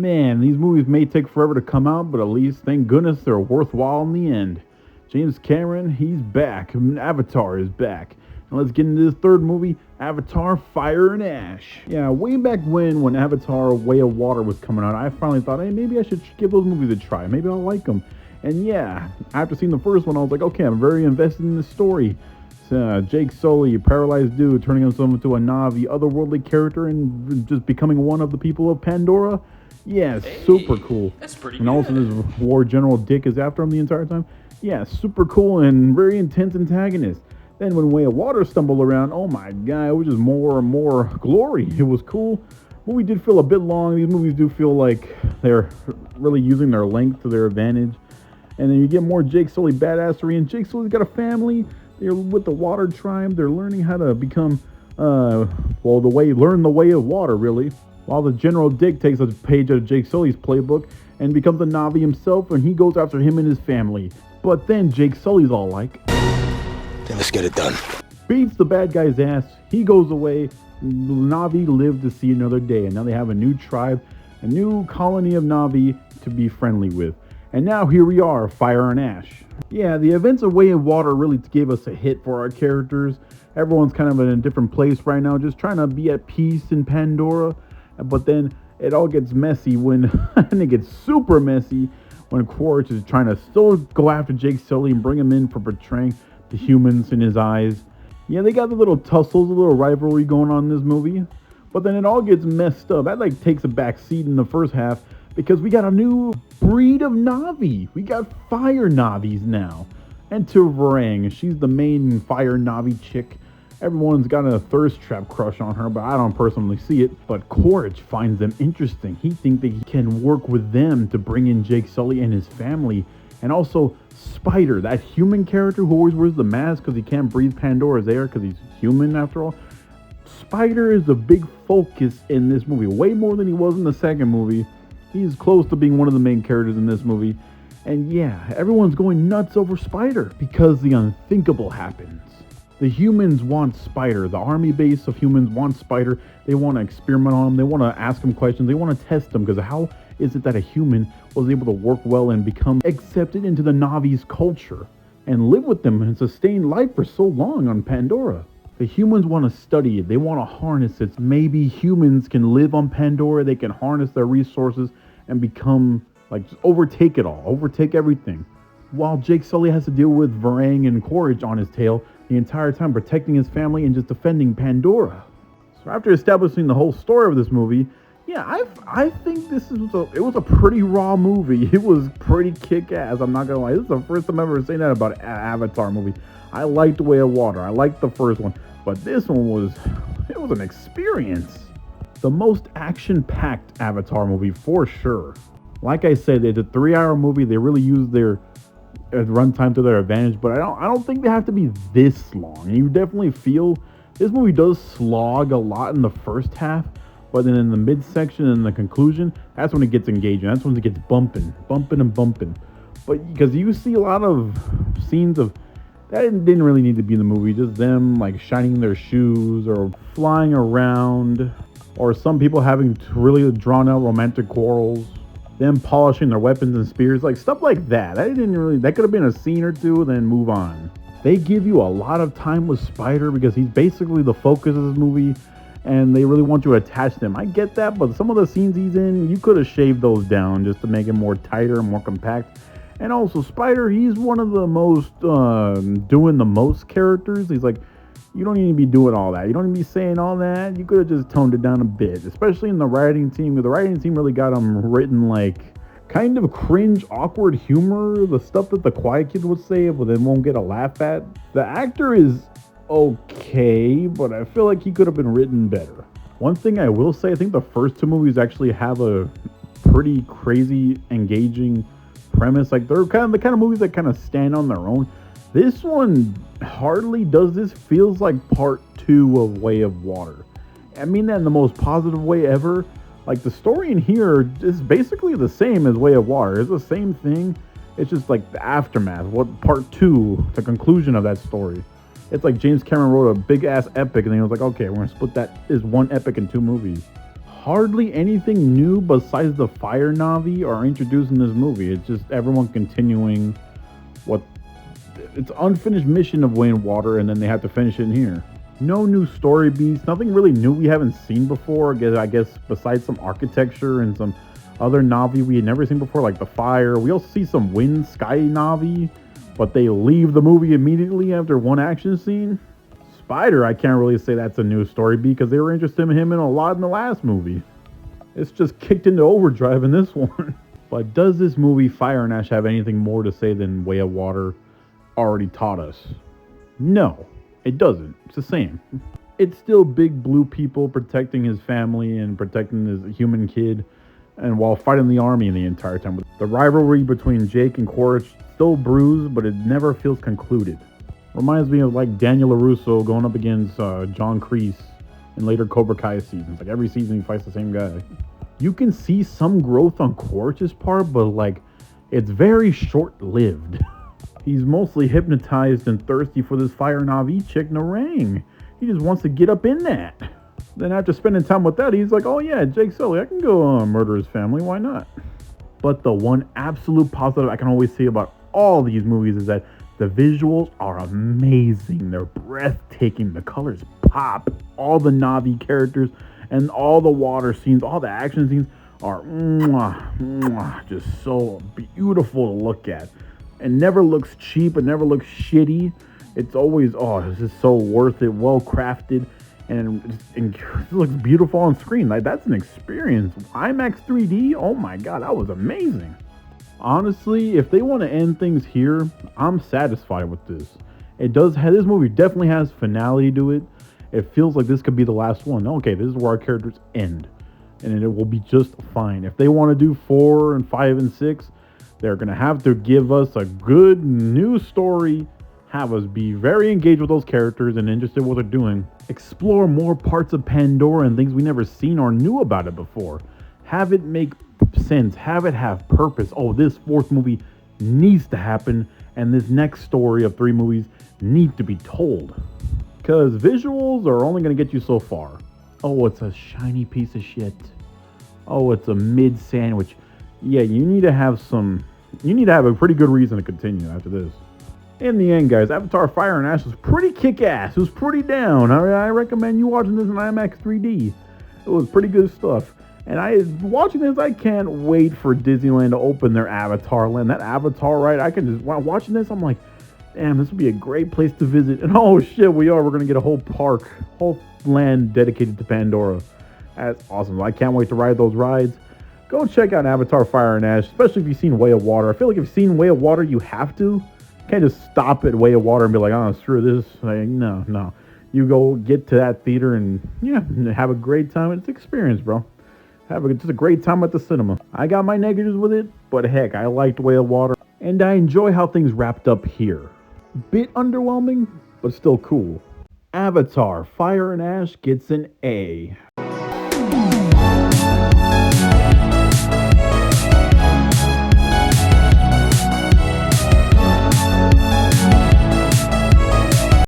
Man, these movies may take forever to come out, but at least, thank goodness, they're worthwhile in the end. James Cameron, he's back. Avatar is back. And let's get into this third movie, Avatar Fire and Ash. Yeah, way back when Avatar Way of Water was coming out, I finally thought, hey, maybe I should give those movies a try. Maybe I'll like them. And yeah, after seeing the first one, I was like, okay, I'm very invested in the story. Jake Sully, a paralyzed dude, turning himself into a Na'vi, otherworldly character, and just becoming one of the people of Pandora. Yeah, Hey, super cool. that's pretty And also good. this War General Dick is after him the entire time. Yeah, super cool and very intense antagonist. Then when Way of Water stumbled around, oh my god, it was just more and more glory. It was cool. Movie did feel a bit long. These movies do feel like they're really using their length to their advantage. And then you get more Jake Sully badassery, and Jake Sully's got a family. They're with the Water Tribe. They're learning how to become, learn the way of water, really. While the General Dick takes a page out of Jake Sully's playbook and becomes a Na'vi himself, and he goes after him and his family. But then Jake Sully's all like, Then let's get it done. beats the bad guy's ass. He goes away. Na'vi live to see another day, and now they have a new tribe, a new colony of Na'vi to be friendly with. And now here we are, Fire and Ash. Yeah, the events of Way of Water really gave us a hit for our characters. Everyone's kind of in a different place right now, just trying to be at peace in Pandora. But then it all gets messy when, and it gets super messy when Quaritch is trying to still go after Jake Sully and bring him in for betraying the humans in his eyes. Yeah, they got the little tussles, a little rivalry going on in this movie. But then it all gets messed up. That takes a back seat in the first half because we got a new breed of Na'vi. We got fire Na'vis now. Enter Varang. She's the main fire Na'vi chick. Everyone's got a thirst trap crush on her, but I don't personally see it. But Quaritch finds them interesting. He thinks that he can work with them to bring in Jake Sully and his family. And also Spider, that human character who always wears the mask because he can't breathe Pandora's air because he's human after all. Spider is a big focus in this movie, way more than he was in the second movie. He's close to being one of the main characters in this movie. And yeah, everyone's going nuts over Spider because the unthinkable happens. The humans want Spider. The army base of humans want Spider. They want to experiment on him. They want to ask him questions. They want to test him because how is it that a human was able to work well and become accepted into the Na'vi's culture and live with them and sustain life for so long on Pandora? The humans want to study it. They want to harness it. Maybe humans can live on Pandora. They can harness their resources and become, just overtake it all, overtake everything. While Jake Sully has to deal with Varang and Quaritch on his tail the entire time, protecting his family and just defending Pandora. So after establishing the whole story of this movie, yeah, I think it was a pretty raw movie. It was pretty kick-ass, I'm not gonna lie. This is the first time I've ever seen that about an Avatar movie. I liked Way of Water. I liked the first one, but this one was an experience. The most action-packed Avatar movie for sure. Like I said, it's a 3-hour movie. They really used their runtime to their advantage, but I don't think they have to be this long. You definitely feel this movie does slog a lot in the first half, but then in the midsection and the conclusion, that's when it gets engaging. That's when it gets bumping. But because you see a lot of scenes of that didn't really need to be in the movie, just them shining their shoes or flying around, or some people having really drawn out romantic quarrels, them polishing their weapons and spears, stuff like that. That could have been a scene or two, then move on. They give you a lot of time with Spider because he's basically the focus of this movie, and they really want you to attach them. I get that, but some of the scenes he's in, you could have shaved those down just to make it more tighter and more compact. And also, Spider, he's one of the most doing the most characters. He's you don't need to be doing all that. You don't need to be saying all that. You could have just toned it down a bit, especially in the writing team. The writing team really got him written kind of cringe, awkward humor, the stuff that the Quiet Kids would say, but then won't get a laugh at. The actor is okay, but I feel like he could have been written better. One thing I will say, I think the first two movies actually have a pretty crazy, engaging premise. They're the kind of movies that kind of stand on their own. This one hardly does this. Feels like part 2 of Way of Water. I mean that in the most positive way ever. The story in here is basically the same as Way of Water. It's the same thing. It's just the aftermath. What part 2, the conclusion of that story. It's James Cameron wrote a big ass epic and then he was okay, we're gonna split this one epic in 2 movies. hardly anything new besides the fire Navi are introduced in this movie. It's just everyone continuing what it's unfinished mission of way in water, and then they have to finish it in here. No new story beats, nothing really new we haven't seen before. I guess besides some architecture and some other Navi we had never seen before, like the fire. We also see some wind sky Navi, but they leave the movie immediately after one action scene. Spider, I can't really say that's a new story beat because they were interested in him in a lot in the last movie. It's just kicked into overdrive in this one. But does this movie Fire and Ash have anything more to say than Way of Water already taught us? No, it doesn't. It's the same. It's still big blue people protecting his family and protecting his human kid, and while fighting the army the entire time. The rivalry between Jake and Quaritch still bruised, but it never feels concluded. Reminds me of like Daniel LaRusso going up against John Kreese in later Cobra Kai seasons. Like every season he fights the same guy. You can see some growth on Quaritch's part, but like it's very short-lived. He's mostly hypnotized and thirsty for this Fire Navi chick Narang. He just wants to get up in that. Then after spending time with that, he's like, oh yeah, Jake Sully, I can go murder his family, why not? But the one absolute positive I can always say about all these movies is that the visuals are amazing. They're breathtaking. The colors pop. All the Navi characters and all the water scenes, all the action scenes are just so beautiful to look at. It never looks cheap. It never looks shitty. It's always, it's just so worth it, well crafted, and it looks beautiful on screen. Like, that's an experience. IMAX 3D, oh my God, that was amazing. Honestly, if they want to end things here, I'm satisfied with this. This movie definitely has finality to it. It feels like this could be the last one. Okay, this is where our characters end, and it will be just fine. If they want to do 4 and 5 and 6, they're going to have to give us a good new story, have us be very engaged with those characters and interested in what they're doing, explore more parts of Pandora and things we never seen or knew about it before, have it make sense, have it have purpose. Oh, this 4th movie needs to happen, and this next story of 3 movies need to be told. Because visuals are only going to get you so far. Oh, it's a shiny piece of shit. Oh, it's a mid sandwich. Yeah, you need to have a pretty good reason to continue after this. In the end, guys, Avatar Fire and Ash was pretty kick-ass. It was pretty down. I recommend you watching this in IMAX 3D. It was pretty good stuff. And watching this, I can't wait for Disneyland to open their Avatar land. That Avatar ride, watching this, I'm like, damn, this would be a great place to visit. And oh shit, we're going to get a whole park, whole land dedicated to Pandora. That's awesome. I can't wait to ride those rides. Go check out Avatar Fire and Ash, especially if you've seen Way of Water. I feel like if you've seen Way of Water, you have to. You can't just stop at Way of Water and be like, oh, screw this. Like, no. You go get to that theater and have a great time. It's an experience, bro. Just a great time at the cinema. I got my negatives with it, but heck, I liked Way of Water. And I enjoy how things wrapped up here. Bit underwhelming, but still cool. Avatar Fire and Ash gets an A.